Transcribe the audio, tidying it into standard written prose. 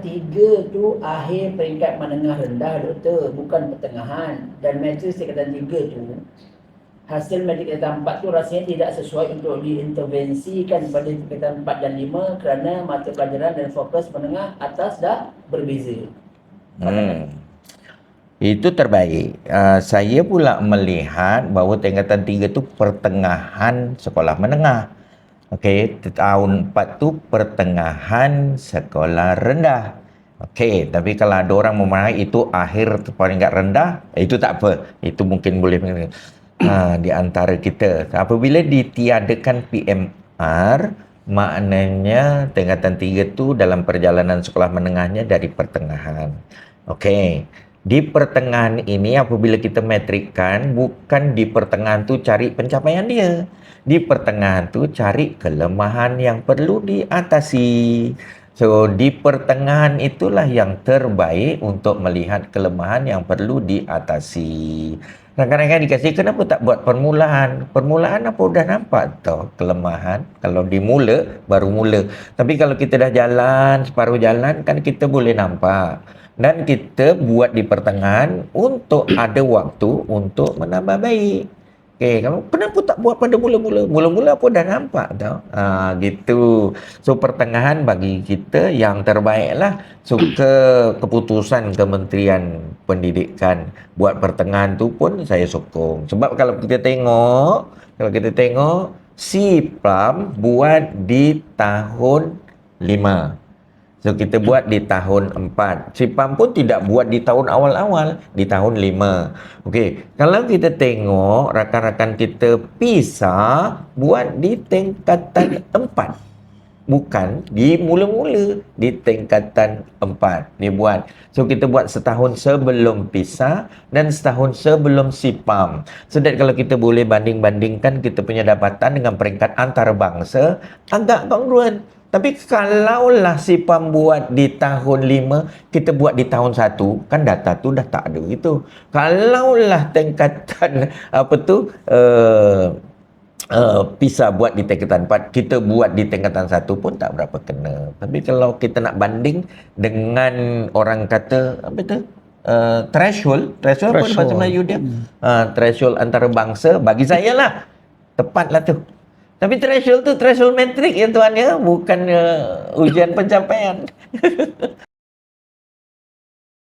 3 tu akhir peringkat menengah rendah doktor, bukan pertengahan. Dan matriks tingkatan 3 tu, hasil matrik tingkatan 4 tu rasanya tidak sesuai untuk diintervensikan pada tingkatan 4 dan 5 kerana mata pelajaran dan fokus menengah atas dah berbeza. Itu terbaik. Saya pula melihat bahawa tingkatan 3 tu pertengahan sekolah menengah. Okey, tahun 4 tu pertengahan sekolah rendah. Okey, tapi kalau ada orang memahami itu akhir peringkat rendah, itu tak apa. Itu mungkin boleh di antara kita. Apabila ditiadakan PMR, maknanya tingkatan 3 tu dalam perjalanan sekolah menengahnya dari pertengahan. Okey. Di pertengahan ini apabila kita metrikkan, bukan di pertengahan tu cari pencapaian dia. Di pertengahan tu cari kelemahan yang perlu diatasi. So, di pertengahan itulah yang terbaik untuk melihat kelemahan yang perlu diatasi. Kadang-kadang dikasih, kenapa tak buat permulaan? Permulaan apa dah nampak tau kelemahan. Kalau dimula, baru mula. Tapi kalau kita dah jalan, separuh jalan, kan kita boleh nampak. Dan kita buat di pertengahan untuk ada waktu untuk menambah baik. Okey, kamu kenapa tak buat pada mula-mula? Mula-mula apa dah nampak tau. Gitu. So pertengahan bagi kita yang terbaik lah. So keputusan Kementerian Pendidikan buat pertengahan tu pun saya sokong. Sebab kalau kita tengok CPLAM buat di tahun 5. So, kita buat di tahun 4. Sipam pun tidak buat di tahun awal-awal, di tahun 5. Okey, kalau kita tengok rakan-rakan kita PISA buat di tingkatan 4. Bukan di mula-mula, di tingkatan 4 dia buat. So, kita buat setahun sebelum PISA dan setahun sebelum SIPAM. So, that kalau kita boleh banding-bandingkan kita punya dapatan dengan peringkat antarabangsa, agak kongruen. Tapi kalaulah SIPAM buat di tahun 5, kita buat di tahun 1, kan data tu dah tak ada gitu. Kalaulah tingkatan PISA buat di tingkatan 4, kita buat di tingkatan 1 pun tak berapa kena. Tapi kalau kita nak banding dengan orang kata threshold apa bahasa Melayu dia? Threshold antarabangsa, bagi saya lah tepatlah tu. Tapi threshold tu threshold metrik ya tuan ya, bukan ujian pencapaian.